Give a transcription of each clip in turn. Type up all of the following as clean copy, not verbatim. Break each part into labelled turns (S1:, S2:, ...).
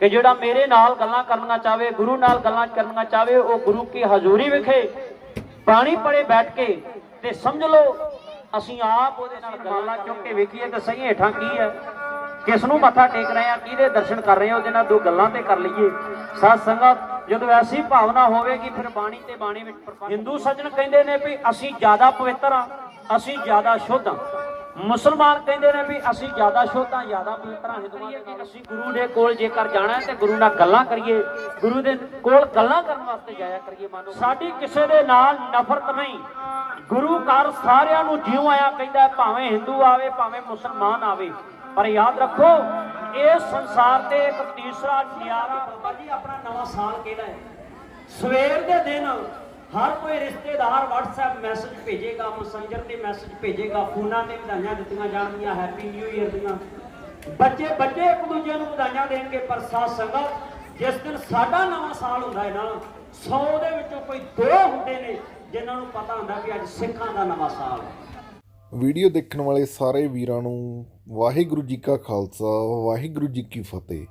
S1: कि जिहड़ा मेरे नाल गल्लां करना चाहे, गुरु नाल गल्लां करना चाहे, वो गुरु की हजूरी विखे पानी पड़े बैठ के ते समझ लो असीं आप उहदे नाल गल्लां चुक के वेखीए ते सही हेठां की है, किस नूं मत्था टेक रहे हैं, किहदे दर्शन कर रहे हैं, उहदे नाल दो गल्लां ते कर लईए। साध संगत ਜਦੋਂ ऐसी भावना होगी फिर बाणी ते बाणी विच हिंदू सज्जन कहते हैं भी असी ज़्यादा पवित्र हाँ, असी ज़्यादा शुद्ध हाँ। मुसलमान कहते हैं भी असी ज़्यादा शुद्ध हाँ, ज़्यादा पवित्र हाँ। हिंदुओं के असी गुरु के कोल जेकर जाना है तो गुरु नाल गल्लां करिए, गुरु के कोल गल्लां करन वास्ते जाया करिए। मानो साडी किसी दे नाल नफरत नहीं, गुरु घर सारियां नूं जिउं आया कहंदा, भावें हिंदू आवे भावें मुसलमान आवे, पर याद रखो इस संसार ते एक तीसरा न्यारा बाबा जी अपना नवा साल कहना है। सवेर के दिन हर कोई रिश्तेदार व्हाट्सएप मैसेज भेजेगा, मैसेंजर ते मैसेज भेजेगा, फोना ते बधाइयां दित्तियां जाणगीਆਂ, हैप्पी न्यू ईयर दियां, बच्चे बच्चे एक दूजे नूं बधाइयां देणगे। पर साथ संगत जिस दिन साडा नवा साल हुंदा है ना, 100 दे विचों कोई 2 हुंदे ने जिन्हां नूं पता हुंदा कि अज सिखां दा नवा साल है।
S2: ਵੀਡੀਓ ਦੇਖਣ ਵਾਲੇ ਸਾਰੇ ਵੀਰਾਂ ਨੂੰ ਵਾਹਿਗੁਰੂ ਜੀ ਕਾ ਖਾਲਸਾ, ਵਾਹਿਗੁਰੂ ਜੀ ਕੀ ਫਤਿਹ।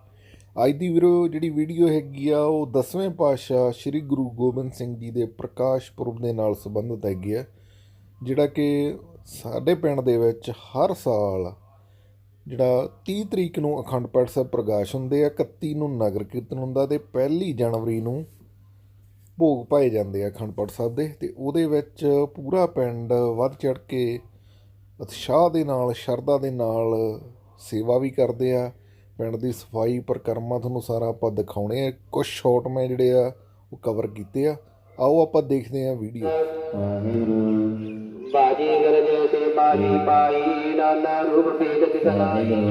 S2: ਅੱਜ ਦੀ ਜਿਹੜੀ ਵੀਡੀਓ ਹੈਗੀ ਆ ਉਹ 10ਵੇਂ ਪਾਤਸ਼ਾਹ ਸ਼੍ਰੀ ਗੁਰੂ ਗੋਬਿੰਦ ਸਿੰਘ ਜੀ ਦੇ ਪ੍ਰਕਾਸ਼ ਪੁਰਬ ਦੇ ਨਾਲ ਸੰਬੰਧਿਤ ਹੈਗੀ ਆ, ਜਿਹੜਾ ਕਿ ਸਾਡੇ ਪਿੰਡ ਦੇ ਵਿੱਚ ਹਰ ਸਾਲ ਜਿਹੜਾ 30 ਤਰੀਕ ਨੂੰ ਅਖੰਡ ਪਾਠ ਸਾਹਿਬ ਪ੍ਰਕਾਸ਼ ਹੁੰਦੇ ਆ, 31 ਨੂੰ ਨਗਰ ਕੀਰਤਨ ਹੁੰਦਾ ਅਤੇ 1 ਜਨਵਰੀ ਨੂੰ ਭੋਗ ਪਾਏ ਜਾਂਦੇ ਆ ਅਖੰਡ ਪਾਠ ਸਾਹਿਬ ਦੇ। ਅਤੇ ਉਹਦੇ ਵਿੱਚ ਪੂਰਾ ਪਿੰਡ ਵੱਧ ਚੜ੍ਹ ਕੇ ਉਤਸ਼ਾਹ ਦੇ ਨਾਲ, ਸ਼ਰਧਾ ਦੇ ਨਾਲ ਸੇਵਾ ਵੀ ਕਰਦੇ ਆ। ਪਿੰਡ ਦੀ ਸਫਾਈ ਪਰਿਕਰਮਾ ਤੁਹਾਨੂੰ ਸਾਰਾ ਆਪਾਂ ਦਿਖਾਉਣੇ ਆ, ਕੁਛ ਸ਼ਾਟ ਮੈਂ ਜਿਹੜੇ ਆ ਉਹ ਕਵਰ ਕੀਤੇ ਆ। ਆਓ ਆਪਾਂ ਦੇਖਦੇ ਆ ਵੀਡੀਓ।
S3: ਬਾਜੀ ਗਰਜ ਤੇ ਬਾਜੀ ਪਾਈ, ਨਾਨਾ ਰੂਪ ਭੇਦ ਦਿਖਾਈ,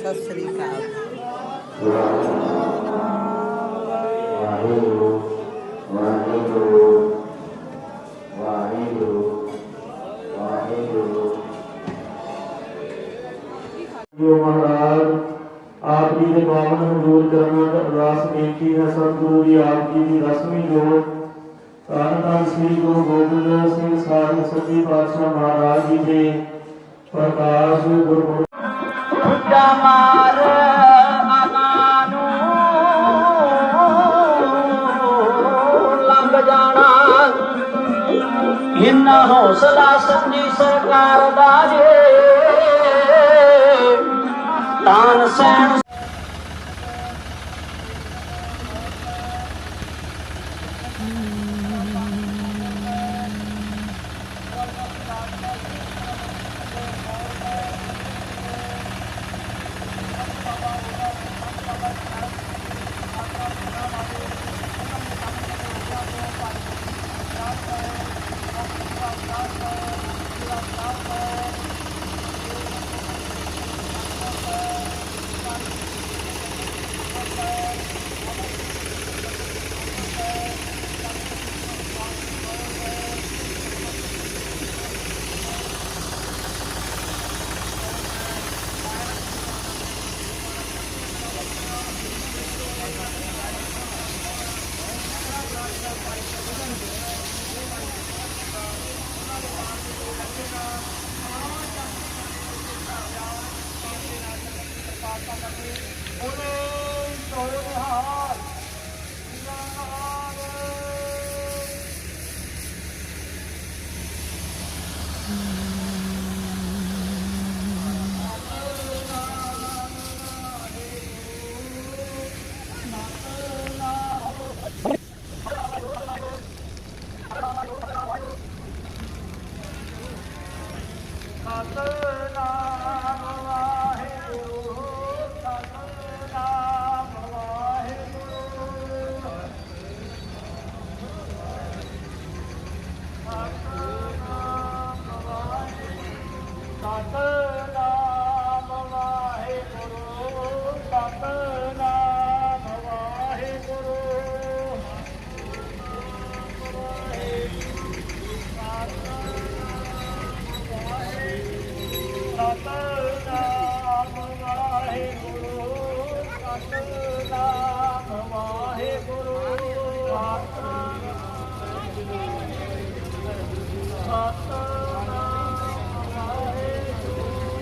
S4: ਸਤਿ ਸ੍ਰੀ ਅਕਾਲ।
S3: ਵਾਹਿਗੁਰੂ ਵਾਹਿਗੁਰੂ ਵਾਹਿਗੁਰੂ ਵਾਹਿਗੁਰੂ। ਜੋ ਮਹਾਰਾਜ ਆਪ ਜੀ ਦੇ ਪਾਵਨ ਹਜ਼ੂਰ ਚਰਨਾਂ ਦਾ ਅਰਦਾਸ ਬੇਨਤੀ ਹੈ, ਸਤਿਗੁਰੂ ਜੀ ਆਪ ਜੀ ਦੀ ਰਸਮੀ ਜੋਤ ਧੰਨ ਧੰਨ ਸ੍ਰੀ ਗੁਰੂ ਗੋਬਿੰਦ ਸਿੰਘ ਸਾਹਿਬ ਸੱਚੇ ਪਾਤਸ਼ਾਹ ਮਹਾਰਾਜ ਜੀ ਦੇ ਪ੍ਰਕਾਸ਼ ਗੁਰਪੁਰਬ
S1: ਮਾਰ ਆਗਾਨੂੰ ਲੰਘ ਜਾਣਾ, ਇੰਨਾ ਹੌਸਲਾ ਸਮਝੀ ਸਰਕਾਰ ਦਾ ਜੇ ਤਾਨ ਸੈਣ।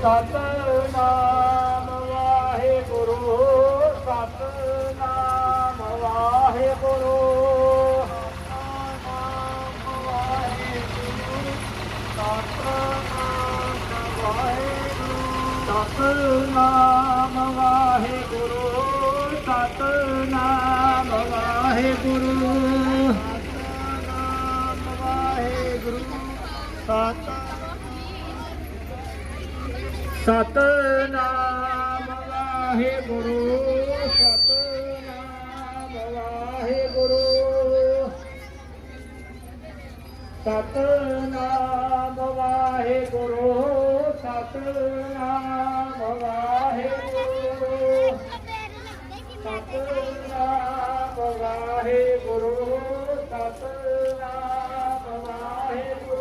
S1: ਸਤਨਾਮ ਵਾਹਿਗੁਰੂ ਸਤਨਾਮ ਵਾਹਿਗੁਰੂ ਸਤਨਾਮ ਵਾਹਿਗੁਰੂ ਸਤਨਾਮ ਵਾਹਿਗੁਰੂ ਸਤਨਾਮ ਵਾਹਿਗੁਰੂ ਸਤਨਾਮ ਵਾਹਿਗੁਰੂ ਸਤਨਾਮ ਵਾਹਿਗੁਰੂ ਸਤਨਾਮ ਵਾਹਿਗੁਰੂ ਸਤਨਾਮ ਵਾਹਿਗੁਰੂ ਸਤਨਾਮ ਵਾਹਿਗੁਰੂ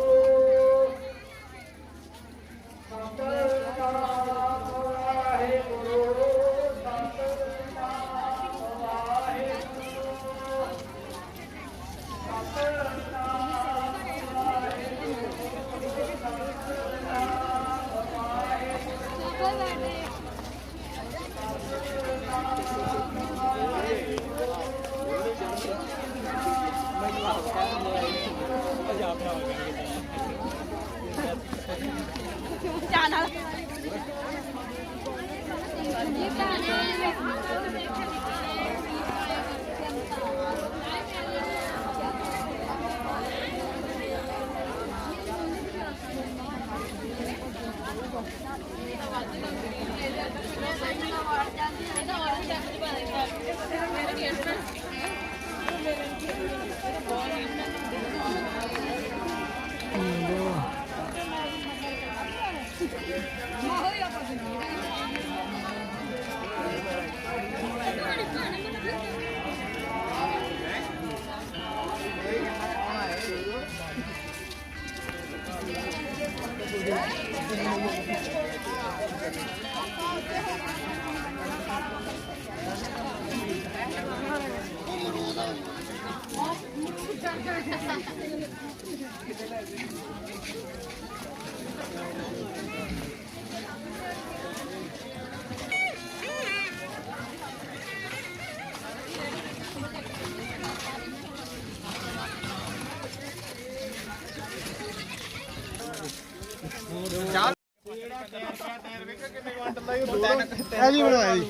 S4: ਇਹ ਜੀ ਬਣਾਇਆ ਜੀ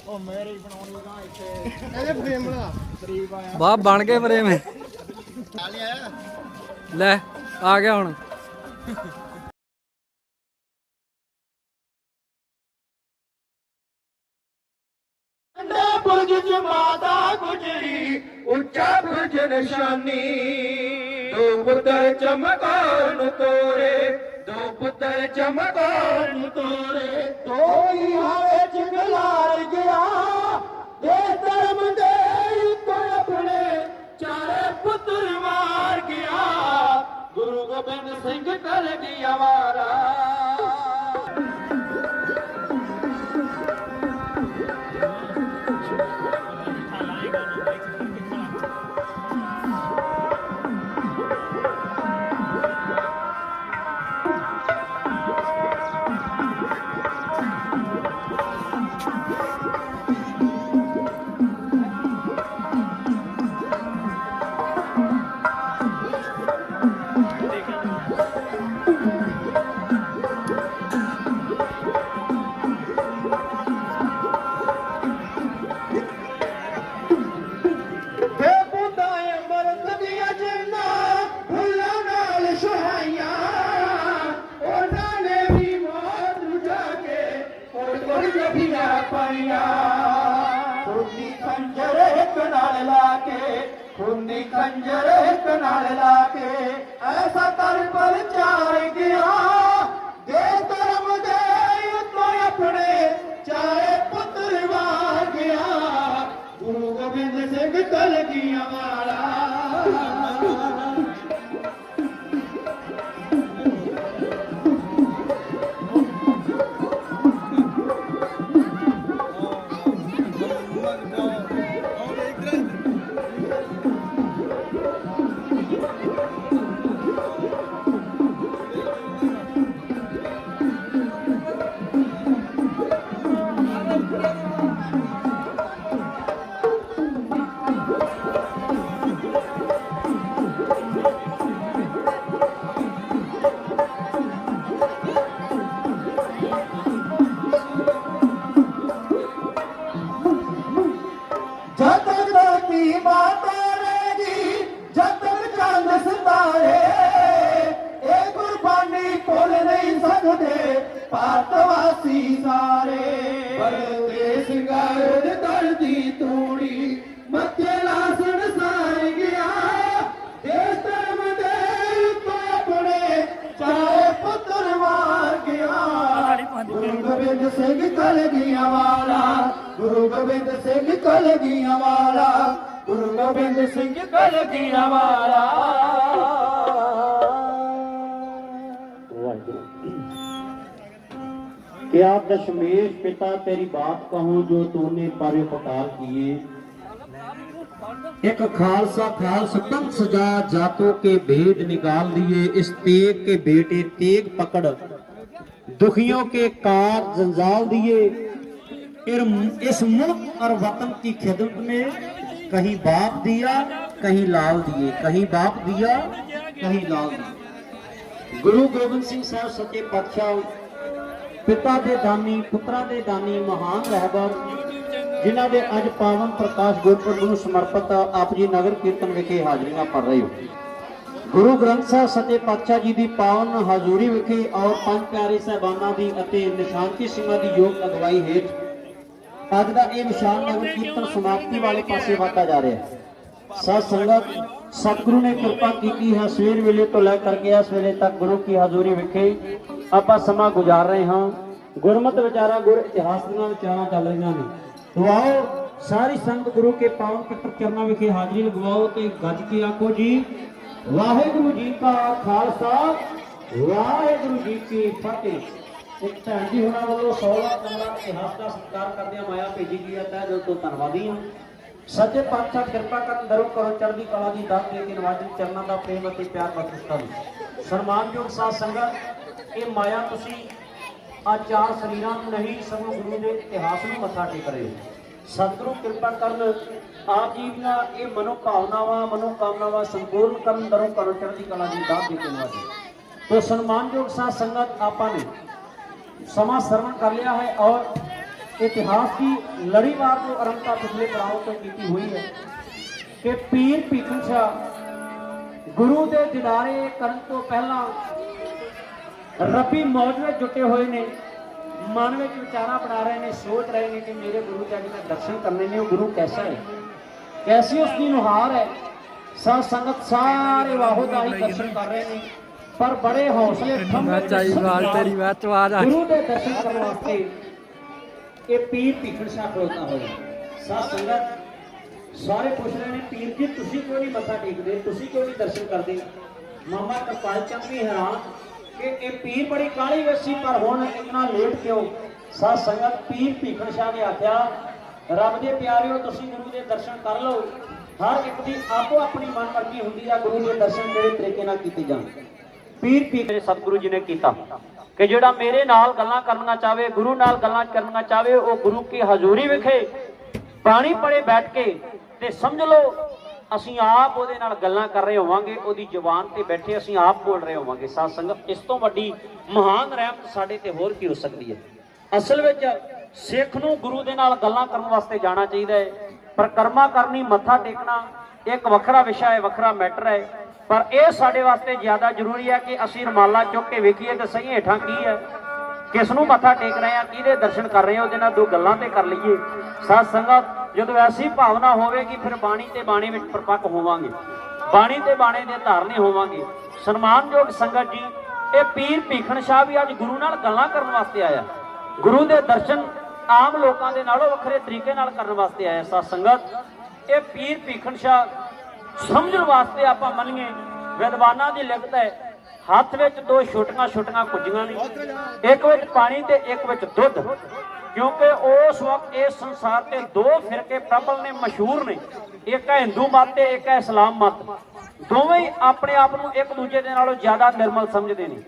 S4: ਉਹ ਮੇਰੇ ਹੀ ਬਣਾਉਣੀ ਦਾ ਇੱਥੇ ਇਹਦੇ ਫਰੇਮ ਬਣਾ ਗਰੀਬ ਆਇਆ
S5: ਵਾਹ ਬਣ ਗਏ ਫਰੇਮ
S4: ਨਾਲ ਨਹੀਂ ਆਇਆ
S5: ਲੈ ਆ ਗਿਆ ਹੁਣ
S1: ਬੁਰਜ ਚ ਮਾਤਾ ਗੁਜਰੀ ਉੱਚਾ ਬੁਰਜ ਨਿਸ਼ਾਨੀ ਦੋ ਪੁੱਤਰ ਚਮਕੌਰ ਨੂੰ ਤੋਰੇ ਦੋ ਪੁੱਤਰ ਚਮਕੌਰ ਨੂੰ ਤੋਰੇ ਤੋਈ ਹਾਵੇ ਚਿਗਲਾਰ ਗਿਆ ਦੇ ਧਰਮ ਦੇ ਉੱਤੋਂ ਆਪਣੇ ਚਾਰੇ ਪੁੱਤਰ ਮਾਰ ਗਿਆ ਗੁਰੂ ਗੋਬਿੰਦ ਸਿੰਘ ਕਰ ਗਿਆ ਵਾਰਾ ਖੁੰਦੀ ਖੰਜਰ ਇੱਕ ਨਾਲ ਲਾ ਕੇ ਖੁੰਦੀ ਖੰਜਰ ਇੱਕ ਨਾਲ ਲਾ ਕੇ ਐਸਾ ਤਰ ਪਰ ਚਾਰ ਗਿਆ ਦੇ ਧਰਮ ਦੇ ਉੱਤੋਂ ਆਪਣੇ ਚਾਰੇ ਪੁੱਤਰ ਵਾਰ ਗਿਆ ਗੁਰੂ ਗੋਬਿੰਦ ਸਿੰਘ ਕਲਗੀਆਂ ਵਾਲਾ
S6: ਸਿੰਘ ਕਲਗੀਆਂ ਵਾਲਾ, ਗੁਰੂ ਗੋਬਿੰਦ ਸਿੰਘ ਕਲਗੀਆਂ ਵਾਲਾ, ਗੁਰੂ ਗੋਬਿੰਦ ਸਿੰਘ ਕਲਗੀਆਂ ਵਾਲਾ।
S1: क्या दशमेश पिता तेरी बात कहूं जो तूने पर पताल किए। एक खालसा खालस पंथ सजा जातों के भेद निकाल दिए। इस तेग के बेटे तेग पकड़ दुखियों के कार जंजाल दिए। इस मुल्क और वतन की खिदमत में कहीं बाप दिया कहीं लाल दिए, कहीं बाप दिया कहीं लाल दिए। गुरु गोबिंद सिंह साहब सच्चे पातशाह पिता दे दानी पुत्रा दे दानी महान रहबर जिन्हां दे अज पावन प्रकाश गुरपुरब नूं समर्पित आप जी नगर कीर्तन विखे हाजरियां भर रहे हो। गुरु ग्रंथ साहिब सच्चे पातशाह जी दी पावन हाजूरी विखे और पंज प्यारे साहिबानां दी अते निशानकी सिंहां दी योग अगवाई हेठ अज दा इह विशाल नगर कीर्तन समाप्ति वाले पासे वधदा जा रहा है। साध संगत सतगुरु ने कृपा की है, सवेर वेले तो लेकर के इस वेले तक गुरु की हाजूरी विखे ਆਪਾਂ ਸਮਾਂ ਗੁਜ਼ਾਰ ਰਹੇ ਹਾਂ। ਗੁਰਮਤ ਵਿਚਾਰਾ ਗੁਰ ਇਤਿਹਾਸ ਦੀਆਂ ਵਿਚਾਰਾਂ ਚੱਲ ਰਹੀਆਂ ਨੇ। तो आओ सारी संगत गुरु के पावन पवित्र चरणों विखे हाजरी लगवाओ ते गज के आखो जी वाहिगुरु जी का खालसा वाहिगुरु जी की फतेह। एक भैन जी होना वालों 16 कमरा इतिहास का सत्कार करदे माया भेजी गई है, तह दिल तो धन्नवादी हाँ। सच्चे पातशाह कृपा कर दरों करो चढ़दी कला की दात दे के नवाजी चरणों का प्रेम और प्यार बख्शिशता दी। सन्मानयोग साध संगत ये माया तुसी आ चार शरीरां नूं नहीं सगों गुरु के इतिहास में मत्था टेक रहे हो। सतगुरु कृपा करन आप जी दीआं ये मनोकामनावां संपूर्ण करन दरों करो चढ़दी कला की दात दे के नवाजी। तो सन्मानयोग साध संगत आपां ने समा श्रवण कर लिया है और इतिहास की लड़ीवार जो आरंभता पिछले पड़ाव पर की हुई है कि पीर भीखन शाह गुरु के दीदारे करन तो पहला रबी मौज में जुटे हुए ने, मन में विचारा बना रहे हैं, सोच रहे हैं कि मेरे गुरु के अगर दर्शन करने ने गुरु कैसा है, कैसी उसकी नुहार है। साध संगत सारे वाहोदाई दर्शन कर रहे हैं पर बड़े हौसले गुरु के दर्शन करने वास्ते ये पीर भीखन शाह खड़ोता हो। साध संगत सारे पूछ रहे हैं पीर जी तुसी क्यों नहीं मत्था टेकदे, तुसी क्यों नहीं दर्शन करते। मामा कृपाल चंद भी हैरान कि ये पीर बड़ी काली वैसी पर हुण इतना लेट क्यों। साध संगत पीर भीखन शाह ने आख्या रब दे प्यारिओ तुसीं गुरु के दर्शन कर लो। हर एक दी आपो अपनी मन मर्जी हुंदी है, गुरु के दर्शन किहड़े तरीके नाल कीते जाण। पीर भीखन सतगुरु जी ने कीता कि जिहड़ा मेरे नाल गल्लां करना चाहे, गुरु नाल गल्लां करना चाहे, वो गुरु की हजूरी विखे पानी पड़े बैठ के ते समझ लो ਅਸੀਂ ਆਪ ਉਹਦੇ ਨਾਲ ਗੱਲਾਂ ਕਰ ਰਹੇ ਹੋਵਾਂਗੇ, ਉਹਦੀ ਜ਼ੁਬਾਨ ਤੇ ਬੈਠੇ ਅਸੀਂ ਆਪ ਬੋਲ ਰਹੇ ਹੋਵਾਂਗੇ। ਸਾਧ ਸੰਗਤ ਇਸ ਤੋਂ ਵੱਡੀ ਮਹਾਨ ਰਹਿਮਤ ਸਾਡੇ ਤੇ ਹੋਰ ਕੀ ਹੋ ਸਕਦੀ ਹੈ। ਅਸਲ ਵਿੱਚ ਸਿੱਖ ਨੂੰ ਗੁਰੂ ਦੇ ਨਾਲ ਗੱਲਾਂ ਕਰਨ ਵਾਸਤੇ ਜਾਣਾ ਚਾਹੀਦਾ ਹੈ। ਪਰਿਕਰਮਾ ਕਰਨੀ, ਮੱਥਾ ਟੇਕਣਾ ਇੱਕ ਵੱਖਰਾ ਵਿਸ਼ਾ ਹੈ, ਵੱਖਰਾ ਮੈਟਰ ਹੈ, ਪਰ ਇਹ ਸਾਡੇ ਵਾਸਤੇ ਜ਼ਿਆਦਾ ਜ਼ਰੂਰੀ ਹੈ ਕਿ ਅਸੀਂ ਰਮਾਲਾ ਚੁੱਕ ਕੇ ਵੇਖੀਏ ਤੇ ਸਹੀ ਹੇਠਾਂ ਕੀ ਹੈ, ਕਿਸ ਨੂੰ ਮੱਥਾ ਟੇਕ ਰਹੇ ਹਾਂ, ਕਿਹਦੇ ਦਰਸ਼ਨ ਕਰ ਰਹੇ ਹਾਂ, ਉਹਦੇ ਨਾਲ ਦੋ ਗੱਲਾਂ ਤੇ ਕਰ ਲਈਏ। ਸਾਧ ਸੰਗਤ ਜਦੋਂ ਐਸੀ ਭਾਵਨਾ ਹੋਵੇਗੀ ਫਿਰ ਬਾਣੀ ਤੇ ਬਾਣੀ ਵਿੱਚ ਪਰਪੱਕ ਹੋਵਾਂਗੇ, ਬਾਣੀ ਤੇ ਬਾਣੇ ਦੇ ਧਾਰਨੀ ਹੋਵਾਂਗੇ। ਸਨਮਾਨਯੋਗ ਸੰਗਤ ਜੀ ਇਹ ਪੀਰ ਭੀਖਨ ਸ਼ਾਹ ਵੀ ਅੱਜ ਗੁਰੂ ਨਾਲ ਗੱਲਾਂ ਕਰਨ ਵਾਸਤੇ ਆਇਆ, ਗੁਰੂ ਦੇ ਦਰਸ਼ਨ ਆਮ ਲੋਕਾਂ ਦੇ ਨਾਲੋਂ ਵੱਖਰੇ ਤਰੀਕੇ ਨਾਲ ਕਰਨ ਵਾਸਤੇ ਆਇਆ। ਸਾਧ ਸੰਗਤ ਇਹ ਪੀਰ ਭੀਖਨ ਸ਼ਾਹ ਸਮਝਣ ਵਾਸਤੇ ਆਪਾਂ ਮੰਨੀਏ ਵਿਦਵਾਨਾਂ ਦੀ ਲਿਖਤ ਹੈ ਹੱਥ ਵਿੱਚ ਦੋ ਛੋਟੀਆਂ ਕੁੱਜੀਆਂ ਨੇ, ਇੱਕ ਵਿੱਚ ਪਾਣੀ ਤੇ ਇੱਕ ਵਿੱਚ ਦੁੱਧ। क्योंकि उस वक्त इस संसार के दो फिरके प्रबल ने, मशहूर ने, एक है हिंदू मत ते एक है इस्लाम मत। दोवें ही अपने आप को एक दूजे के नालों ज्यादा निर्मल समझते हैं।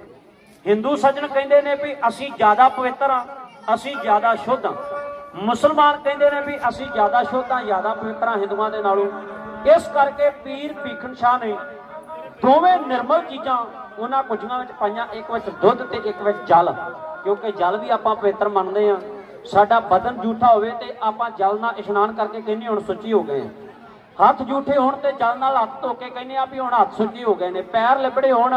S1: हिंदू सज्जन कहते हैं भी असी ज्यादा पवित्र हाँ, असी ज्यादा शुद्ध हाँ। मुसलमान कहते हैं भी असी ज्यादा शुद्ध हाँ, ज्यादा पवित्र हाँ हिंदुओं के नालों। इस करके पीर भीखन शाह ने दोवें निर्मल चीज़ां उन्हां कुझियां विच पाईयां, एक विच दुध ते एक विच जल। क्योंकि जल भी आपां पवित्र मनदे हां। साडा बदन जूठा होवे ते आपां जल नाल इशनान करके कहने हुण सुची हो गए। हथ जूठे होण ते जल नाल हथ धो के कहने भी हुण हथ सुची हो गए ने। पैर लिबड़े होण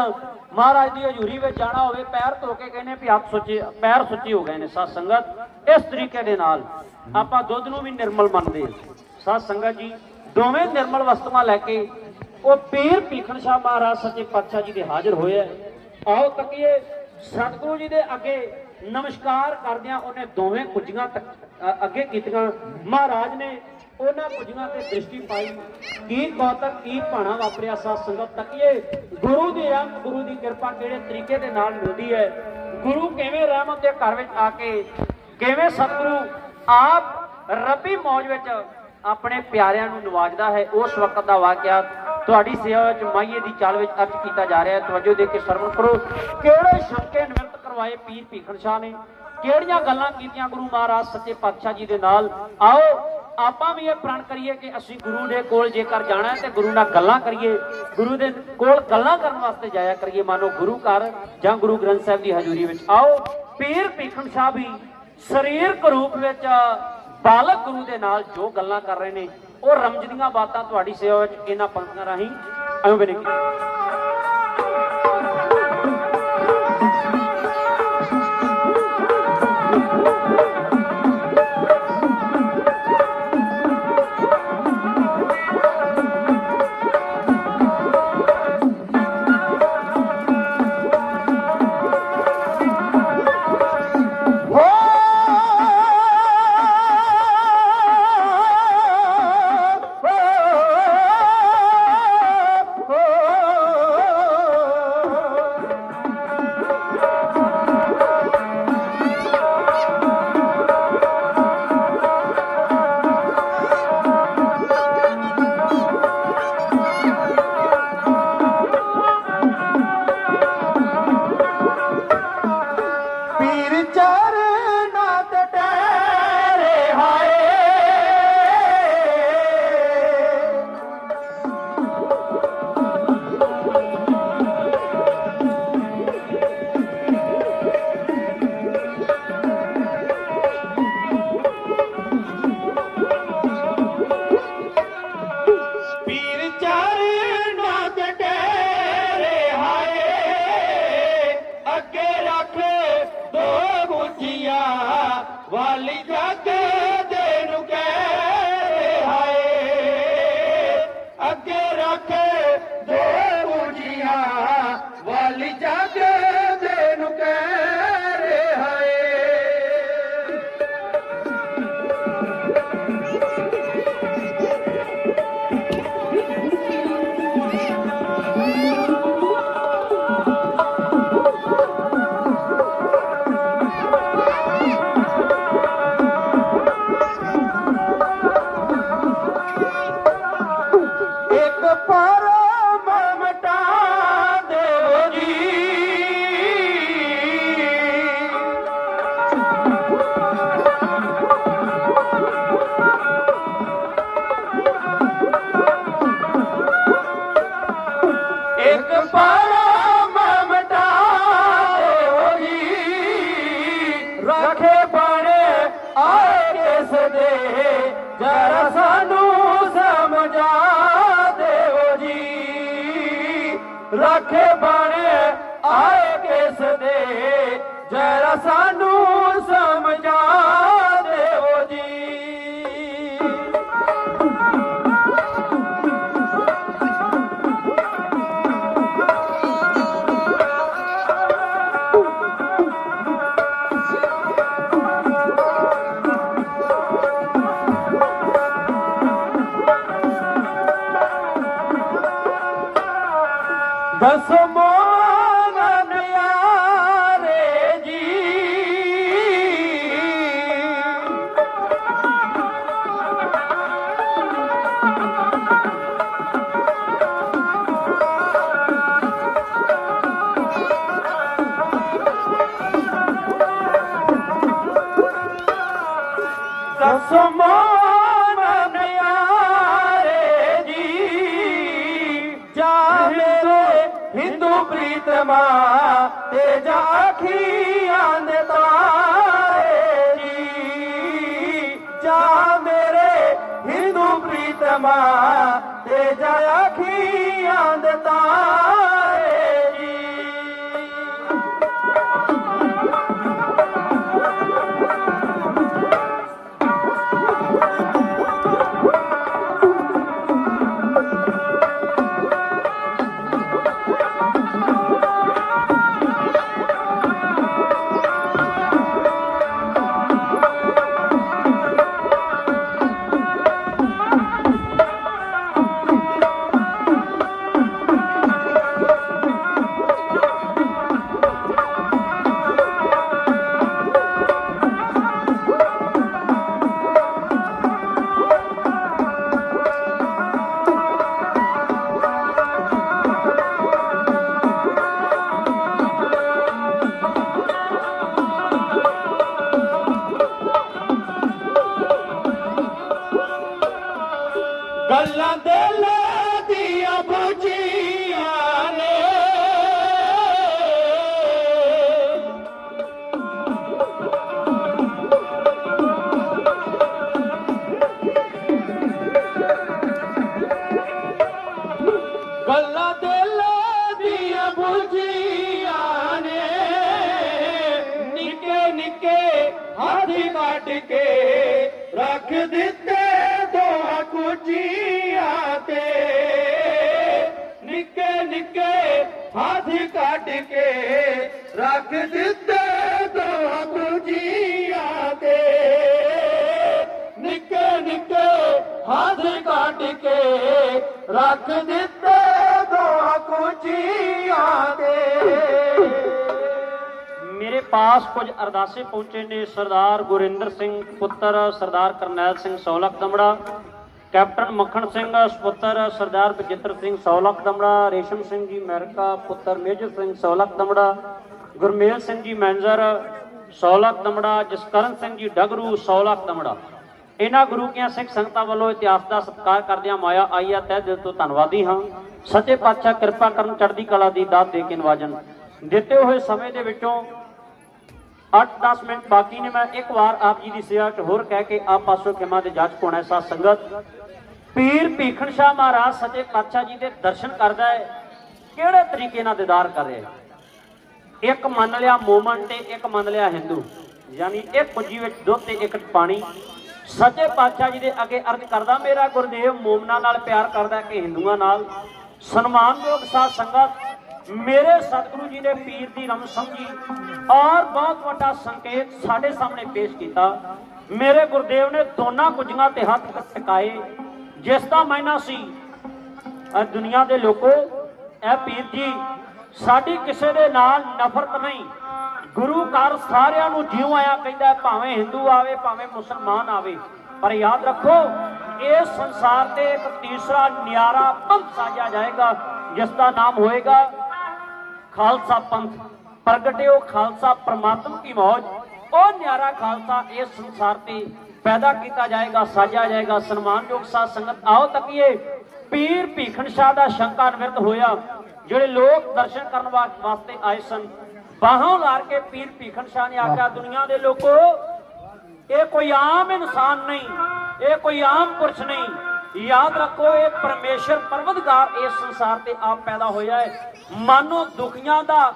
S1: महाराज दी हजूरी विच जाना होवे, पैर धो के कहने भी हथ सुचे, पैर सुची हो गए ने। साध संगत इस तरीके दे नाल आपां दुध नूं भी निर्मल मनदे हां। साध संगत जी दोवें निर्मल वस्तुआं लैके वो पीर भीखन शाह महाराज सच्चे पातशाह जी दे हाजिर होए। आओ तकीए सतगुरु जी दे अगे ਨਮਸਕਾਰ ਕਰਦਿਆਂ ਉਹਨੇ ਦੋਵੇਂ ਕੁੱਜੀਆਂ ਅੱਗੇ ਕੀਤੀਆਂ। ਮਹਾਰਾਜ ਨੇ ਉਹਨਾਂ ਕੁੱਜੀਆਂ ਤੇ ਦ੍ਰਿਸ਼ਟੀ ਪਾਈ। ਕੀ ਕੌਤਕ ਕੀ ਭਾਣਾ ਵਾਪਰਿਆ। ਸਾਧ ਸੰਗਤ ਤੱਕੀਏ ਗੁਰੂ ਦੀ ਰਹਿਮਤ ਗੁਰੂ ਦੀ ਕਿਰਪਾ ਕਿਹੜੇ ਤਰੀਕੇ ਦੇ ਨਾਲ ਮਿਲਦੀ ਹੈ। ਗੁਰੂ ਕਿਵੇਂ ਰਹਿਮਤ ਦੇ ਘਰ ਵਿੱਚ ਆ ਕੇ ਕਿਵੇਂ ਸਤਿਗੁਰੂ ਆਪ ਰੱਬੀ ਮੌਜ ਵਿੱਚ ਆਪਣੇ ਪਿਆਰਿਆਂ ਨੂੰ ਨਵਾਜਦਾ ਹੈ। ਉਸ ਵਕਤ ਦਾ ਵਾਕਿਆ ਤੁਹਾਡੀ ਸੇਵਾ ਵਿੱਚ ਮਾਈਏ ਦੀ ਚਾਲ ਵਿੱਚ ਅਰਜ਼ ਕੀਤਾ ਜਾ ਰਿਹਾ ਹੈ। ਤਵੱਜੋ ਦੇ ਕੇ ਸਰਵਣ ਕਰੋ। ਕਿਹੜੇ ਸ਼ੰਕੇ ਨਿਵਰਤ ਕਰਵਾਏ ਪੀਰ ਭੀਖਣ ਸ਼ਾਹ ਨੇ, ਕਿਹੜੀਆਂ ਗੱਲਾਂ ਕੀਤੀਆਂ ਗੁਰੂ ਮਹਾਰਾਜ ਸੱਚੇ ਪਾਤਸ਼ਾਹ ਜੀ ਦੇ ਨਾਲ। ਆਓ ਆਪਾਂ ਵੀ ਇਹ ਪ੍ਰਣ ਕਰੀਏ ਕਿ ਅਸੀਂ ਗੁਰੂ ਦੇ ਕੋਲ ਜੇਕਰ ਜਾਣਾ ਹੈ ਤੇ ਗੁਰੂ ਨਾਲ ਗੱਲਾਂ ਕਰੀਏ, ਗੁਰੂ ਦੇ ਕੋਲ ਗੱਲਾਂ ਕਰਨ ਵਾਸਤੇ ਜਾਇਆ ਕਰੀਏ, ਮਾਨੋ ਗੁਰੂ ਘਰ ਜਾਂ ਗੁਰੂ ਗ੍ਰੰਥ ਸਾਹਿਬ ਦੀ ਹਜ਼ੂਰੀ ਵਿੱਚ। ਆਓ ਪੀਰ ਭੀਖਣ ਸ਼ਾਹ ਵੀ ਸਰੀਰਕ ਰੂਪ ਵਿੱਚ ਬਾਲਕ ਗੁਰੂ ਦੇ ਨਾਲ ਜੋ ਗੱਲਾਂ ਕਰ ਰਹੇ ਨੇ ਉਹ ਰਮਜਦੀਆਂ ਬਾਤਾਂ ਤੁਹਾਡੀ ਸੇਵਾ ਵਿੱਚ ਇਹਨਾਂ ਪੰਕਤੀਆਂ ਰਾਹੀਂ ਐਵੇਂ ਬਣੇ।
S6: ਵਾਲੀ ਜੱਗ ਦੇ ਨੂੰ ਕਹਿ ਹਾਏ ਅੱਗੇ ਰੱਖ ਦੋ ਮੁੰਜੀਆਂ ਵਾਲੀ ਜੱਗ ਦੇ ਨੂੰ ਕਹਿ ਹਾਏ। जरा सानू समझा देवो जी रखे बने आए किस दे जरा सानू समझा देवो जी। दसमो ननियारे जी दसमो हिंदू प्रीतमा तेजा अखियां दे तारे जी जा मेरे हिंदू प्रीतमा तेजा अखियां दे तारे जी। ਗੱਲਾਂ ਦਿਲ ਦੀਆਂ ਬੁਝੀਆਂ ਨੇ ਗੱਲਾਂ ਦਿਲ ਦੀਆਂ ਬੁਝੀਆਂ ਨੇ ਨਿੱਕੇ ਨਿੱਕੇ ਹੱਥ ਕੱਢ ਕੇ ਰੱਖ ਦਿੱਤੇ ਦੋਹਾਂ ਕੁਜੀਆਂ ਤੇ ਨਿੱਕੇ ਨਿੱਕੇ ਹੱਥ ਕੱਢ ਕੇ ਰੱਖ ਦਿੱਤੇ ਦੋਹਾਂ ਕੁਜੀਆਂ ਤੇ ਨਿੱਕੇ ਨਿੱਕੇ ਹੱਥ ਕੱਢ ਕੇ ਰੱਖ ਦਿੱਤੇ ਦੋਹਾਂ ਕੁਜੀਆਂ ਤੇ।
S1: ਮੇਰੇ ਪਾਸ ਕੁਝ ਅਰਦਾਸੇ ਪਹੁੰਚੇ ਨੇ। ਸਰਦਾਰ ਗੁਰਿੰਦਰ ਸਿੰਘ ਪੁੱਤਰ ਸਰਦਾਰ ਕਰਨੈਲ ਸਿੰਘ 100 ਲੱਖ ਦਮੜਾ, ਕੈਪਟਨ ਮੱਖਣ ਸਿੰਘ ਸੁਪੁੱਤਰ ਸਰਦਾਰ ਬਜਿੱਤਰ ਸਿੰਘ 100 ਲੱਖ ਦਮੜਾ, ਰੇਸ਼ਮ ਸਿੰਘ ਜੀ ਅਮਰੀਕਾ ਪੁੱਤਰ ਮੇਜਰ ਸਿੰਘ 100 ਲੱਖ ਦਮੜਾ, ਗੁਰਮੇਲ ਸਿੰਘ ਜੀ ਮੈਨੇਜਰ 100 ਲੱਖ ਦਮੜਾ, ਜਸਕਰਨ ਸਿੰਘ ਜੀ ਡਗਰੂ 100 ਲੱਖ ਦਮੜਾ। ਇਹਨਾਂ ਗੁਰੂ ਕੀਆਂ ਸਿੱਖ ਸੰਗਤਾਂ ਵੱਲੋਂ ਇਤਿਹਾਸ ਦਾ ਸਤਿਕਾਰ ਕਰਦਿਆਂ ਮਾਇਆ ਆਈ ਆ ਤਹਿ ਦਿਲ ਤੋਂ ਧੰਨਵਾਦੀ ਹਾਂ। ਸੱਚੇ ਪਾਤਸ਼ਾਹ ਕਿਰਪਾ ਕਰਨ, ਚੜ੍ਹਦੀ ਕਲਾ ਦੀ ਦਾਤ ਦੇ ਕੇ ਨਵਾਜਣ। ਦਿੱਤੇ ਹੋਏ ਸਮੇਂ ਦੇ ਵਿੱਚੋਂ 8-10 ਮਿੰਟ ਬਾਕੀ ਨੇ। ਮੈਂ ਇੱਕ ਵਾਰ ਆਪ ਜੀ ਦੀ ਸੇਵਾ 'ਚ ਹੋਰ ਕਹਿ ਕੇ ਆਪ ਪਾਸੋਂ ਖਿਮਾ ਦੇ ਜੱਜ ਪਾਉਣਾ। ਸਾਧ ਸੰਗਤ, ਪੀਰ ਭੀਖਣ ਸ਼ਾਹ ਮਹਾਰਾਜ ਸੱਚੇ ਪਾਤਸ਼ਾਹ ਜੀ ਦੇ ਦਰਸ਼ਨ ਕਰਦਾ ਹੈ। ਕਿਹੜੇ ਤਰੀਕੇ ਨਾਲ ਦੀਦਾਰ ਕਰ ਰਿਹਾ? ਇੱਕ ਮੰਨ ਲਿਆ ਮੋਮਨ ਤੇ ਇੱਕ ਮੰਨ ਲਿਆ ਹਿੰਦੂ, ਯਾਨੀ ਇੱਕ ਕੁੱਜੀ ਵਿੱਚ ਦੁੱਧ ਤੇ ਇੱਕ ਪਾਣੀ। ਸੱਚੇ ਪਾਤਸ਼ਾਹ ਜੀ ਦੇ ਅੱਗੇ ਅਰਜ਼ ਕਰਦਾ, ਮੇਰਾ ਗੁਰਦੇਵ ਮੋਮਨਾਂ ਨਾਲ ਪਿਆਰ ਕਰਦਾ ਕਿ ਹਿੰਦੂਆਂ ਨਾਲ? ਸਨਮਾਨਯੋਗ ਸਾਧ ਸੰਗਤ, ਮੇਰੇ ਸਤਿਗੁਰੂ ਜੀ ਨੇ ਪੀਰ ਦੀ ਰਮ ਸਮਝੀ ਔਰ ਬਹੁਤ ਵੱਡਾ ਸੰਕੇਤ ਸਾਡੇ ਸਾਹਮਣੇ ਪੇਸ਼ ਕੀਤਾ। ਮੇਰੇ ਗੁਰਦੇਵ ਨੇ ਦੋਨਾਂ ਕੁੱਜੀਆਂ ਤੇ ਹੱਥ ਟਿਕਾਏ, ਜਿਸ ਦਾ ਮਾਇਨਾ ਸੀ, ਦੁਨੀਆ ਦੇ ਲੋਕੋ, ਇਹ ਪੀਰ ਜੀ ਸਾਡੀ ਕਿਸੇ ਦੇ ਨਾਲ ਨਫ਼ਰਤ ਨਹੀਂ। ਗੁਰੂ ਘਰ ਸਾਰਿਆਂ ਨੂੰ ਜਿਉਂ ਆਇਆ ਕਹਿੰਦਾ, ਭਾਵੇਂ ਹਿੰਦੂ ਆਵੇ ਭਾਵੇਂ ਮੁਸਲਮਾਨ ਆਵੇ, ਪਰ ਯਾਦ ਰੱਖੋ ਇਸ ਸੰਸਾਰ ਤੇ ਇੱਕ ਤੀਸਰਾ ਨਿਆਰਾ ਪੰਥ ਸਾਜਿਆ ਜਾਏਗਾ, ਜਿਸ ਦਾ ਨਾਮ ਹੋਏਗਾ ਖਾਲਸਾ ਪੰਥ। ਪ੍ਰਗਟਿਓ ਖਾਲਸਾ ਪ੍ਰਮਾਤਮ ਕੀ ਮੌਜ। ਉਹ ਨਿਆਰਾ ਖਾਲਸਾ ਇਸ ਸੰਸਾਰ ਤੇ ਪੈਦਾ ਕੀਤਾ ਜਾਏਗਾ, ਸਾਜਿਆ ਜਾਏਗਾ। ਸਨਮਾਨਯੋਗ ਸਾਧ ਸੰਗਤ, ਆਓ ਤੱਕੀਏ ਪੀਰ ਭੀਖਣ ਸ਼ਾਹ ਦਾ ਸ਼ੰਕਾ ਨਿਵਰਤ ਹੋਇਆ। ਜਿਹੜੇ ਲੋਕ ਦਰਸ਼ਨ ਕਰਨ ਵਾਸਤੇ ਆਏ ਸਨ, ਬਾਹਾਂ ਲਾਰ ਕੇ ਪੀਰ ਭੀਖਣ ਸ਼ਾਹ ਨੇ ਆਖਿਆ, ਦੁਨੀਆ ਦੇ ਲੋਕੋ, ਇਹ ਕੋਈ ਆਮ ਇਨਸਾਨ ਨਹੀਂ, ਇਹ ਕੋਈ ਆਮ ਪੁਰਸ਼ ਨਹੀਂ। ਯਾਦ ਰੱਖੋ, ਇਹ ਪਰਮੇਸ਼ਰ ਪਰਵਤਗਾਰ ਇਸ ਸੰਸਾਰ ਤੇ ਆਪ ਪੈਦਾ ਹੋਇਆ ਹੈ। ਮਾਨੋ ਦੁਖੀਆਂ ਦਾ,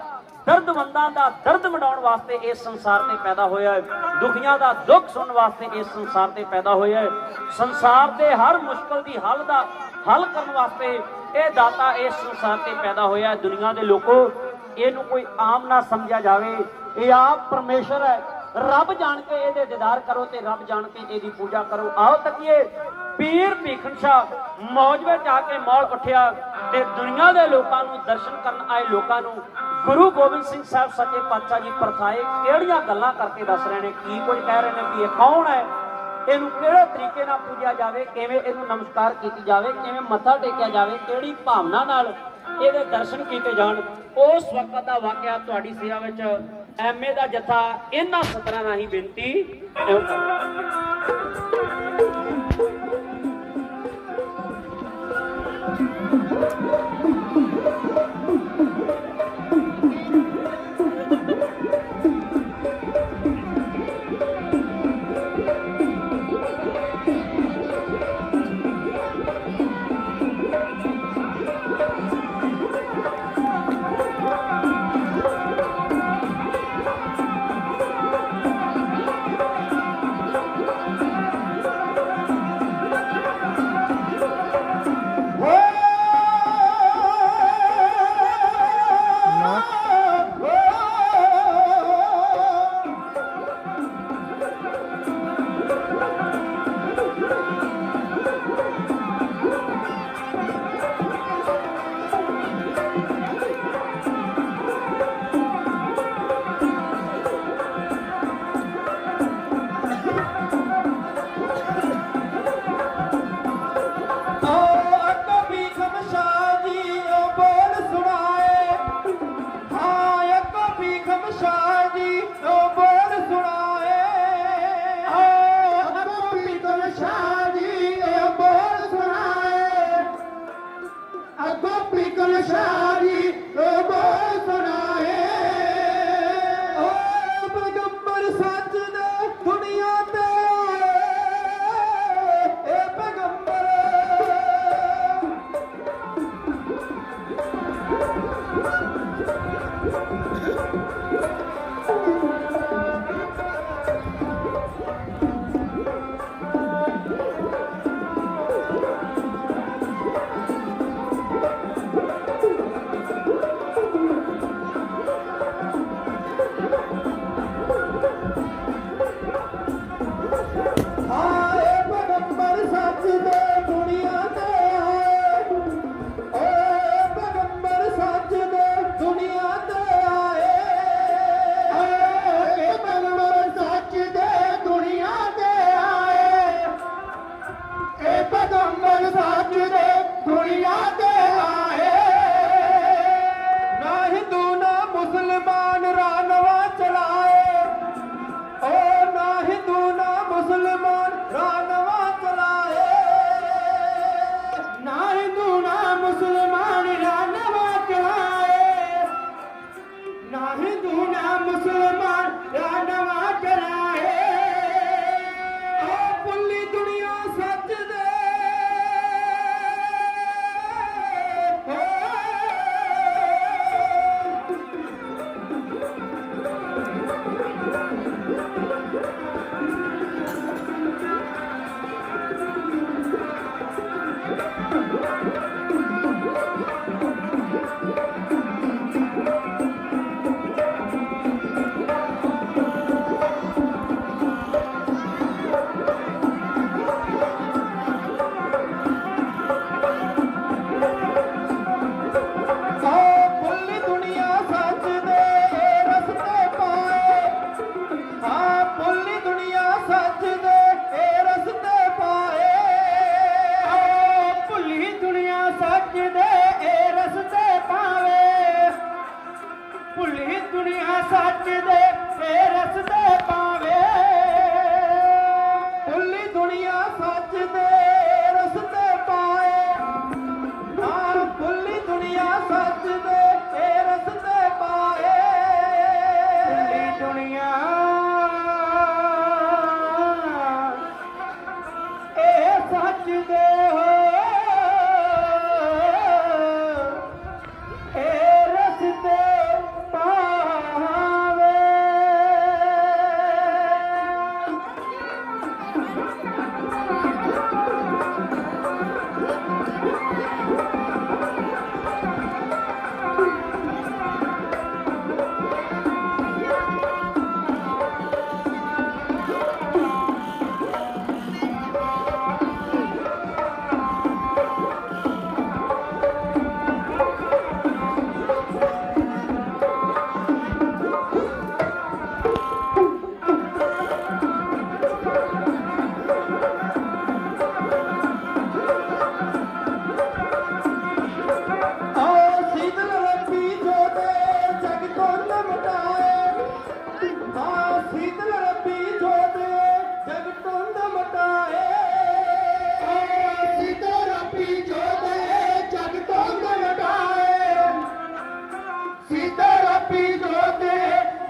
S1: ਦਰਦਮੰਦਾਂ ਦਾ ਦਰਦ ਮਿਟਾਉਣ ਵਾਸਤੇ ਇਸ ਸੰਸਾਰ ਤੇ ਪੈਦਾ ਹੋਇਆ ਹੈ। ਦੁਖੀਆਂ ਦਾ ਦੁੱਖ ਸੁਣਨ ਵਾਸਤੇ ਇਸ ਸੰਸਾਰ ਤੇ ਪੈਦਾ ਹੋਇਆ ਹੈ। ਸੰਸਾਰ ਦੇ ਹਰ ਮੁਸ਼ਕਲ ਦੀ ਹੱਲ ਕਰਨ ਵਾਸਤੇ ਇਹ ਦਾਤਾ ਇਸ ਸੰਸਾਰ ਤੇ ਪੈਦਾ ਹੋਇਆ ਹੈ। ਦੁਨੀਆ ਦੇ ਲੋਕੋ, ਇਹਨੂੰ ਕੋਈ ਆਮ ਨਾ ਸਮਝਿਆ ਜਾਵੇ। ਇਹ ਆਪ ਪਰਮੇਸ਼ਰ ਹੈ। ਰੱਬ ਜਾਣ ਕੇ ਇਹਦੇ ਦੀਦਾਰ ਕਰੋ ਤੇ ਰੱਬ ਜਾਣ ਕੇ ਇਹਦੀ ਪੂਜਾ ਕਰੋ। ਆਓ ਤੱਕੀਏ ਪੀਰ ਭੀਖਣ ਸ਼ਾਹ ਮੌਜ ਵਿੱਚ ਆ ਕੇ ਮੌਲ ਉੱਠਿਆ ਤੇ ਦੁਨੀਆ ਦੇ ਲੋਕਾਂ ਨੂੰ, ਦਰਸ਼ਨ ਕਰਨ ਆਏ ਲੋਕਾਂ ਨੂੰ ਗੁਰੂ ਗੋਬਿੰਦ ਸਿੰਘ ਸਾਹਿਬ ਸੱਚੇ ਪਾਤਸ਼ਾਹ ਜੀ ਪਰਥਾਏ ਕਿਹੜੀਆਂ ਗੱਲਾਂ ਕਰਕੇ ਦੱਸ ਰਹੇ ਨੇ, ਕੀ ਕੁਝ ਕਹਿ ਰਹੇ ਨੇ ਕਿ ਇਹ ਕੌਣ ਹੈ, ਇਹਨੂੰ ਕਿਹੜੇ ਤਰੀਕੇ ਨਾਲ ਪੂਜਿਆ ਜਾਵੇ, ਕਿਵੇਂ ਇਹਨੂੰ ਨਮਸਕਾਰ ਕੀਤੀ ਜਾਵੇ, ਕਿਵੇਂ ਮੱਥਾ ਟੇਕਿਆ ਜਾਵੇ, ਕਿਹੜੀ ਭਾਵਨਾ ਨਾਲ ਇਹਦੇ ਦਰਸ਼ਨ ਕੀਤੇ ਜਾਣ। ਉਸ ਵਕਤ ਦਾ ਵਾਕਿਆ ਤੁਹਾਡੀ ਸੇਵਾ ਵਿੱਚ ਐਮਏ ਦਾ ਜਥਾ ਇਹਨਾਂ ਸਤਰਾਂ ਰਾਹੀਂ ਬੇਨਤੀ।
S6: शादी लोगों सुनाए ओ पैगंबर सच ने दुनिया ते आए ए पैगंबर आए पैगंबर सच दे दुनिया ते आए ओ पैगंबर सच दे दुनिया ते आए ए पैगंबर सच दे दुनिया ते आए ए पैगंबर सच दे दुनिया ते आए ना हिंदू ना मुसलमान रानवा चलाए ओ ना हिंदू ना मुसलमान रानवा चलाए ना हिंदू ना मुसलमान रानवा चलाए ना हिंदू ना मुसलमान रानवा चलाए ओ पुल्ली दुनिया सच दे पुल्ली दुनिया सच दे रस्ते पाए पुल्ली दुनिया सच दे रस्ते पाए पुल्ली दुनिया सच दे रस्ते पावे पुल्ली दुनिया सच दे रस्ते पावे पुल्ली दुनिया सच दे रस्ते पाए पुल्ली दुनिया सच दे रस्ते पाए पुल्ली दुनिया सच दे रस्ते पावे शीतल रब्बी जो दे जग को लमटाए शीतल रब्बी जो दे जग को लमटाए शीतल रब्बी जो दे जग को लमटाए शीतल रब्बी जो दे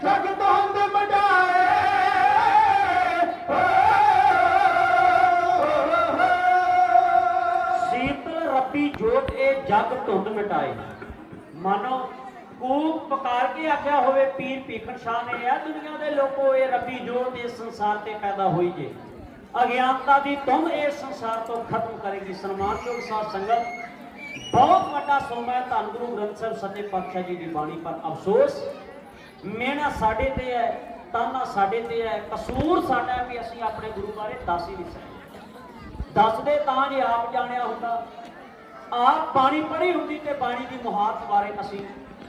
S6: जग को लमटाए
S1: ਸੀਤਲ ਰੱਬੀ ਜੋਤ ਇਹ ਜਗ ਧੁੰਦ ਮਿਟਾਏ। ਮਾਨੋ ਕੂਕ ਪੁਕਾਰ ਕੇ ਆਖਿਆ ਹੋਵੇ ਪੀਰ ਭੀਖਣ ਸ਼ਾਹ ਨੇ ਆ ਦੁਨੀਆ ਦੇ ਲੋਕੋ ਇਹ ਰੱਬੀ ਜੋਤ ਇਸ ਸੰਸਾਰ ਤੇ ਪੈਦਾ ਹੋਈ ਜੇ ਅਗਿਆਨਤਾ ਦੀ ਧੁੰਦ ਇਸ ਸੰਸਾਰ ਤੋਂ ਖਤਮ ਕਰੇਗੀ। ਸਨਮਾਨਯੋਗ ਸਾਧ ਸੰਗਤ ਬਹੁਤ ਵੱਡਾ ਸੋਮਾ ਹੈ ਧੰਨ ਗੁਰੂ ਗ੍ਰੰਥ ਸਾਹਿਬ ਸੱਚੇ ਪਾਤਸ਼ਾਹ ਜੀ ਦੀ ਬਾਣੀ ਪਰ ਅਫਸੋਸ ਮਿਹਣਾ ਸਾਡੇ ਤੇ ਹੈ ਤਾਨਾ ਸਾਡੇ ਤੇ ਹੈ ਕਸੂਰ ਸਾਡਾ ਹੈ ਵੀ ਅਸੀਂ ਆਪਣੇ ਗੁਰੂ ਬਾਰੇ ਦੱਸ ਹੀ ਨਹੀਂ ਸਕਦੇ। ਦੱਸਦੇ ਤਾਂ ਜੇ ਆਪ ਜਾਣਿਆ ਹੁੰਦਾ ਆਪ ਬਾਣੀ ਪੜ੍ਹੀ ਹੁੰਦੀ ਤੇ ਬਾਣੀ ਦੀ ਮੁਹਾਰਤ ਬਾਰੇ ਅਸੀਂ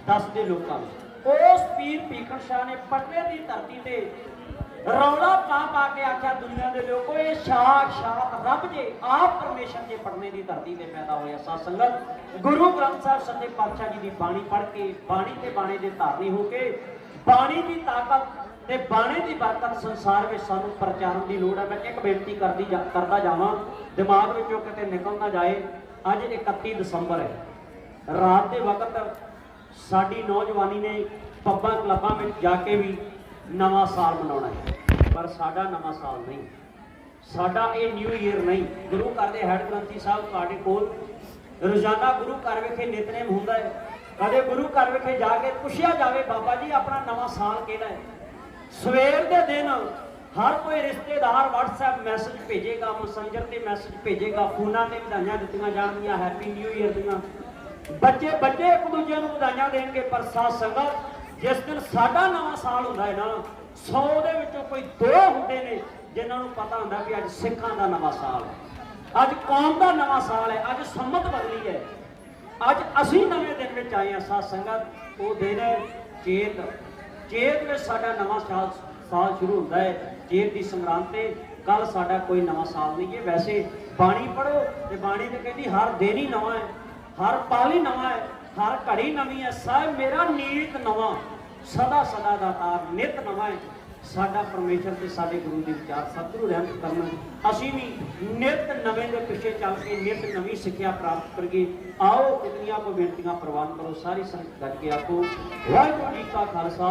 S1: ਦੱਸਦੇ ਲੋਕਾਂ ਨੂੰ। ਉਸ ਪੀਰ ਭੀਖਣ ਸ਼ਾਹ ਨੇ ਪਟਨੇ ਦੀ ਧਰਤੀ ਤੇ ਰੌਲਾ ਪਾ ਕੇ ਆਖਿਆ ਦੁਨੀਆ ਦੇ ਲੋਕੋ ਇਹ ਸਾਖਸ਼ਾਤ ਰੱਬ ਜੇ ਆਪ ਪਰਮੇਸ਼ਰ ਜੇ ਪਟਨੇ ਦੀ ਧਰਤੀ ਤੇ ਪੈਦਾ ਹੋਇਆ। ਸਾਧ ਸੰਗਤ ਗੁਰੂ ਗ੍ਰੰਥ ਸਾਹਿਬ ਸੱਚੇ ਪਾਤਸ਼ਾਹ ਜੀ ਦੀ ਬਾਣੀ ਪੜ੍ਹ ਕੇ ਬਾਣੀ ਤੇ ਬਾਣੇ ਦੇ ਧਾਰਨੀ ਹੋ ਕੇ ਬਾਣੀ ਦੀ ਤਾਕਤ ਤੇ ਬਾਣੇ ਦੀ ਬਰਕਤ ਸੰਸਾਰ ਵਿੱਚ ਸਾਨੂੰ ਪ੍ਰਚਾਰਨ ਦੀ ਲੋੜ ਹੈ। ਮੈਂ ਇੱਕ ਬੇਨਤੀ ਕਰਦਾ ਜਾਵਾਂ ਦਿਮਾਗ ਵਿੱਚੋਂ ਕਿਤੇ ਨਿਕਲ ਨਾ ਜਾਏ। ਅੱਜ 31 ਦਸੰਬਰ ਹੈ ਰਾਤ ਦੇ ਵਕਤ ਸਾਡੀ ਨੌਜਵਾਨੀ ਨੇ ਪੱਬਾਂ ਕਲੱਬਾਂ ਵਿੱਚ ਜਾ ਕੇ ਵੀ ਨਵਾਂ ਸਾਲ ਮਨਾਉਣਾ ਹੈ, ਪਰ ਸਾਡਾ ਨਵਾਂ ਸਾਲ ਨਹੀਂ, ਸਾਡਾ ਇਹ ਨਿਊ ਈਅਰ ਨਹੀਂ। ਗੁਰੂ ਘਰ ਦੇ ਹੈਡ ਗ੍ਰੰਥੀ ਸਾਹਿਬ ਤੁਹਾਡੇ ਕੋਲ ਰੋਜ਼ਾਨਾ ਗੁਰੂ ਘਰ ਵਿਖੇ ਨਿਤਨੇਮ ਹੁੰਦਾ ਹੈ। ਕਦੇ ਗੁਰੂ ਘਰ ਵਿਖੇ ਜਾ ਕੇ ਪੁੱਛਿਆ ਜਾਵੇ ਬਾਬਾ ਜੀ ਆਪਣਾ ਨਵਾਂ ਸਾਲ ਕਿਹੜਾ ਹੈ? ਸਵੇਰ ਦੇ ਦਿਨ ਹਰ ਕੋਈ ਰਿਸ਼ਤੇਦਾਰ WhatsApp ਮੈਸੇਜ ਭੇਜੇਗਾ, ਮੈਸੇਂਜਰ ਤੇ ਮੈਸੇਜ ਭੇਜੇਗਾ, ਫੋਨਾਂ ਤੇ ਵਧਾਈਆਂ ਦਿੱਤੀਆਂ ਜਾਣਗੀਆਂ ਹੈਪੀ ਨਿਊ ਈਅਰ ਦੀਆਂ। ਬੱਚੇ ਇੱਕ ਦੂਜੇ ਨੂੰ ਵਧਾਈਆਂ ਦੇਣਗੇ, ਪਰ ਸਾਧ ਸੰਗਤ ਜਿਸ ਦਿਨ ਸਾਡਾ ਨਵਾਂ ਸਾਲ ਹੁੰਦਾ ਹੈ ਨਾ, 100 ਦੇ ਵਿੱਚੋਂ ਕੋਈ 2 ਹੁੰਦੇ ਨੇ ਜਿਨ੍ਹਾਂ ਨੂੰ ਪਤਾ ਹੁੰਦਾ ਵੀ ਅੱਜ ਸਿੱਖਾਂ ਦਾ ਨਵਾਂ ਸਾਲ ਹੈ, ਅੱਜ ਕੌਮ ਦਾ ਨਵਾਂ ਸਾਲ ਹੈ, ਅੱਜ ਸੰਮਤ ਬਦਲੀ ਹੈ, ਅੱਜ ਅਸੀਂ ਨਵੇਂ ਦਿਨ ਵਿੱਚ ਆਏ ਹਾਂ। ਸਾਧ ਸੰਗਤ ਉਹ ਦਿਨ ਹੈ ਚੇਤ ਵਿੱਚ ਸਾਡਾ ਨਵਾਂ ਸਾਲ ਸ਼ੁਰੂ ਹੁੰਦਾ ਹੈ। ਚੇਤ ਦੀ ਸੰਗਰਾਂਦ ਤੇ ਕੱਲ ਸਾਡਾ ਕੋਈ ਨਵਾਂ ਸਾਲ ਨਹੀਂ ਹੈ। ਵੈਸੇ ਬਾਣੀ ਪੜ੍ਹੋ ਤੇ ਬਾਣੀ ਤੇ ਕਹਿੰਦੀ ਹਰ ਦਿਨ ਹੀ ਨਵਾਂ ਹੈ, ਹਰ ਪਲ ਹੀ ਨਵਾਂ ਹੈ, ਹਰ ਘੜੀ ਨਵੀਂ ਹੈ। ਸਾਹਿਬ ਮੇਰਾ ਨੀਤ ਨਵਾਂ, ਸਦਾ ਸਦਾ ਦਾ ਤਾਰ ਨਿਤ ਨਵਾਂ ਹੈ। ਸਾਡਾ ਪਰਮੇਸ਼ਰ ਤੇ ਸਾਡੇ ਗੁਰੂ ਦੇ ਵਿਚਾਰ ਸਤਿਗੁਰੂ ਰਹਿਮਤ ਕਰਨ, ਅਸੀਂ ਵੀ ਨਿਤ ਨਵੇਂ ਦੇ ਪਿੱਛੇ ਚੱਲ ਕੇ ਨਿਤ ਨਵੀਂ ਸਿੱਖਿਆ ਪ੍ਰਾਪਤ ਕਰੀਏ। ਆਓ ਇਤਨੀਆਂ ਕੋ ਬੇਨਤੀਆਂ ਪ੍ਰਵਾਨ ਕਰੋ, ਸਾਰੀ ਸੰਗਤ ਗੱਜ ਕੇ ਆਖੋ ਵਾਹਿਗੁਰੂ ਜੀ ਕਾ ਖਾਲਸਾ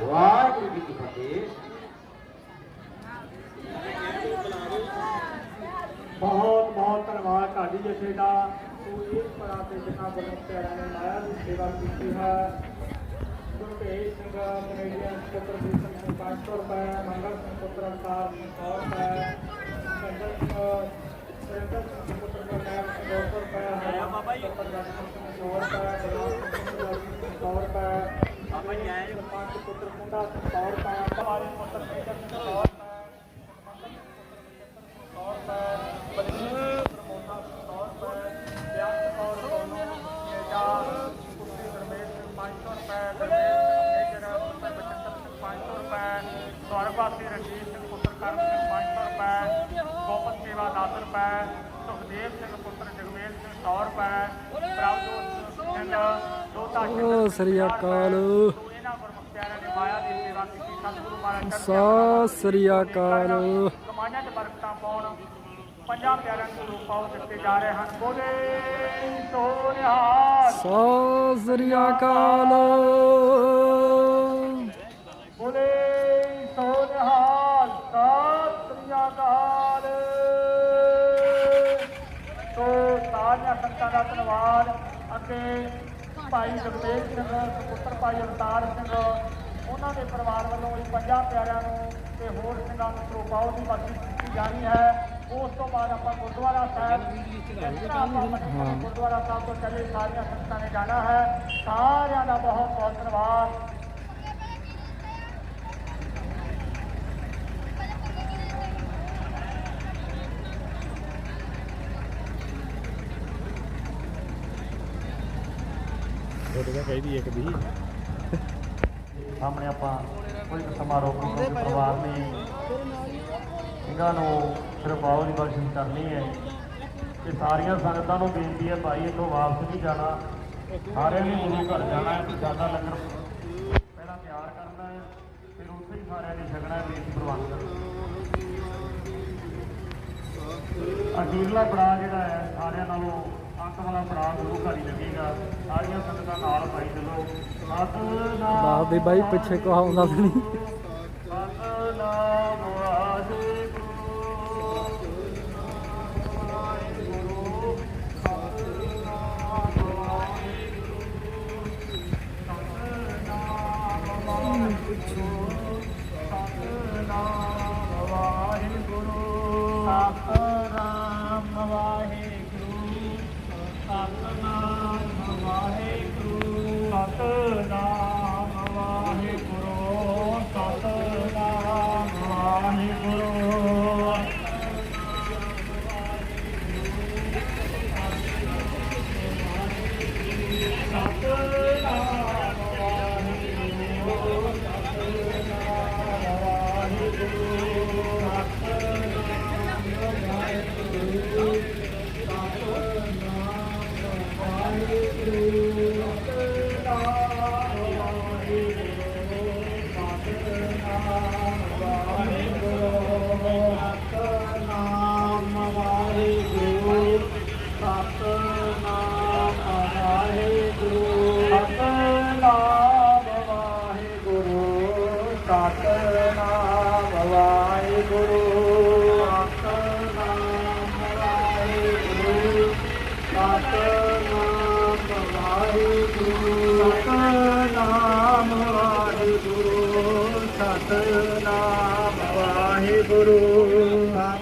S1: ਵਾਹਿਗੁਰੂ ਜੀ ਕੀ ਫਤਿਹ।
S3: ਬਹੁਤ ਬਹੁਤ ਧੰਨਵਾਦ ਤੁਹਾਡੀ ਜਥੇ ਦਾ। ਤੂੰ ਇਸ ਤਰ੍ਹਾਂ ਤੇ ਜਿਨ੍ਹਾਂ ਵੱਲੋਂ ਪਿਆਰਿਆਂ ਨੇ ਮਾਇਆ ਦੀ ਸੇਵਾ ਕੀਤੀ ਹੈ। ਗੁਰਤੇਜ ਸਿੰਘ ਕੈਨੇਡੀਅਨ ਪੁੱਤਰ ਸਿੰਘ 500 ਰੁਪਏ, ਮੰਗਲ ਸਿੰਘ ਪੁੱਤਰ ਅਵਤਾਰ ਸਿੰਘ 100 ਰੁਪਏ, ਸੁਰਿੰਦਰ ਸਿੰਘ ਪੁੱਤਰ ਗੁਰਨੈਲ ਸਿੰਘ 200 ਰੁਪਏ, ਹਰਿਆਣਾ ਪੁੱਤਰ ਜਸਮਨ ਸਿੰਘ 100 ਰੁਪਏ, ਬਲਰਾਜ ਸਿੰਘ 100 ਰੁਪਏ, ਪੰਜ ਪੁੱਤਰ ਕੁੰਡਾ ਸਿੰਘ 100 ਰੁਪਏ, ਵਾਲੇ ਪੁੱਤਰ ਸਿੰਘ 100 ਰੁਪਏ, ਸਵਰਗਵਾਸੀ ਰਣਜੀਤ ਸਿੰਘ ਪੁੱਤਰ ਕਰਮ ਸਿੰਘ 500 ਰੁਪਏ, ਗੋਪਤ ਸੇਵਾ 10 ਰੁਪਏ, ਸੁਖਦੇਵ ਸਿੰਘ ਪੁੱਤਰ ਜਗਮੇਲ ਸਿੰਘ 100 ਰੁਪਏ, ਪ੍ਰਭਜੋਤ ਸਿੰਘ ਦੋਤਾ
S5: ਓ ਸ੍ਰੀ ਅਕਾਲ।
S3: ਇਹਨਾਂ ਗੁਰਮੁਖਤਿਆਰਾਂ ਨੇ ਮਾਇਆ ਦੀ ਸੇਵਾ ਕੀਤੀ। ਸਤਿਗੁਰੂ ਮਹਾਰਾਜ
S5: ਸਤਿ ਸ੍ਰੀ ਅਕਾਲ।
S3: ਕਮਾਈਆਂ 'ਚ ਬਰਕਤਾਂ ਪਾਉਣ, ਪੰਜਾਂ ਪਿਆਰਿਆਂ ਨੂੰ ਰੂਪ ਪਾਉ ਦਿੱਤੇ ਜਾ ਰਹੇ ਹਨ। ਬੋਲੇ ਸੋ ਨਿਹਾਲ,
S5: ਸਤਿ ਸ੍ਰੀ ਅਕਾਲ।
S3: ਬੋਲੇ ਸੋ ਨਿਹਾਲ, ਸਤਿ ਸ੍ਰੀ ਅਕਾਲ। ਸੋ ਸਾਰੀਆਂ ਸੰਗਤਾਂ ਦਾ ਧੰਨਵਾਦ। ਅੱਗੇ ਭਾਈ ਜਗਦੇਵ ਸਿੰਘ ਸੁਪੁੱਤਰ ਭਾਈ ਅਵਤਾਰ ਸਿੰਘ, ਉਹਨਾਂ ਦੇ ਪਰਿਵਾਰ ਵੱਲੋਂ ਵੀ ਪੰਜਾਂ ਪਿਆਰਿਆਂ ਨੂੰ ਤੇ ਹੋਰ ਸਿੰਘਾਂ ਨੂੰ ਸਰੋਪਾਓ ਦੀ ਬਖਸ਼ਿਸ਼ ਕੀਤੀ ਜਾਣੀ ਹੈ। ਉਸ ਤੋਂ ਬਾਅਦ ਆਪਾਂ ਗੁਰਦੁਆਰਾ ਸਾਹਿਬ ਗੁਰਦੁਆਰਾ ਸਾਹਿਬ ਤੋਂ ਚਲੇ ਸਾਰੀਆਂ ਸੰਗਤਾਂ ਨੇ ਜਾਣਾ ਹੈ। ਸਾਰਿਆਂ ਦਾ ਬਹੁਤ ਬਹੁਤ ਧੰਨਵਾਦ। ਸਾਹਮਣੇ ਆਪਾਂ ਕੋਈ ਸਮਾਰੋਹ ਪਰਿਵਾਰ ਨੇ ਸਿੰਘਾਂ ਨੂੰ ਸਰਪਾਉ ਦੀ ਬਖਸ਼ਿਸ਼ ਕਰਨੀ ਹੈ ਤੇ ਸਾਰੀਆਂ ਸੰਗਤਾਂ ਨੂੰ ਬੇਨਤੀ ਹੈ ਭਾਈ ਇੱਥੋਂ ਵਾਪਸ ਨਹੀਂ ਜਾਣਾ, ਸਾਰਿਆਂ ਨੇ ਗੁਰੂ ਘਰ ਜਾਣਾ ਹੈ। ਸਾਡਾ ਲੰਗਰ ਪਹਿਲਾਂ ਤਿਆਰ ਕਰਨਾ ਹੈ, ਫਿਰ ਉੱਥੇ ਹੀ ਸਾਰਿਆਂ ਨੇ ਛਕਣਾ ਹੈ। ਬੇਨਤੀ ਪ੍ਰਵਾਨ ਕਰੋ। ਅਖੀਰਲਾ ਪੜਾਅ ਜਿਹੜਾ ਹੈ ਸਾਰਿਆਂ ਨਾਲੋਂ ਅੰਤ ਵਾਲਾ ਪੜਾਅ ਗੁਰੂ ਘਰ ਹੀ ਲੱਗੇਗਾ। ਸਾਰੀਆਂ ਸੰਗਤਾਂ ਨਾਲ ਭਾਈ ਚਲੋ। ਸਤਿਨਾਮ
S5: ਬਾਪ ਦੇ ਬਾਈ ਪਿੱਛੇ ਕੋ ਆਉਂਦਾ ਨਹੀਂ।
S3: ਸਤਿਨਾਮ ਵਾਹਿਗੁਰੂ।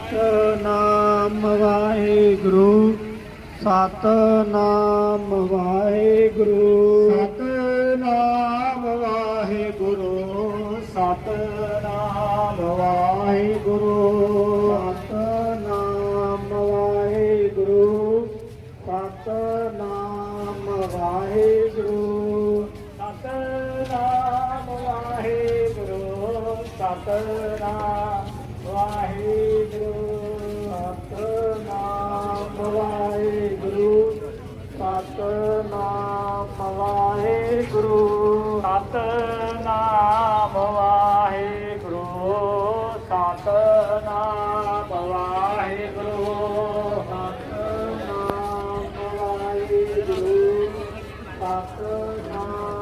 S4: ਸਤਨਾਮ ਵਾਹਿਗੁਰੂ ਸਤਨਾਮ ਵਾਹਿਗੁਰੂ ਸਤਨਾਮ ਵਾਹਿਗੁਰੂ ਸਤਨਾਮ ਵਾਹਿਗੁਰੂ ਸਤਨਾਮ ਵਾਹਿਗੁਰੂ ਸਤਨਾਮ ਵਾਹਿਗੁਰੂ ਸਤਨਾਮ ਵਾਹਿਗੁਰੂ ਸਤਨਾਮ ਵਾਹਿਗੁਰੂ ਸਤਨਾਮ ਵਾਹਿਗੁਰੂ ਸਤਨਾਮ ਵਾਹਿਗੁਰੂ ਸਤਨਾਮ ਵਾਹਿਗੁਰੂ ਸਤਨਾਮ ਵਾਹਿਗੁਰੂ ਸਤਨਾਮ ਵਾਹਿਗੁਰੂ ਸਤਨਾਮ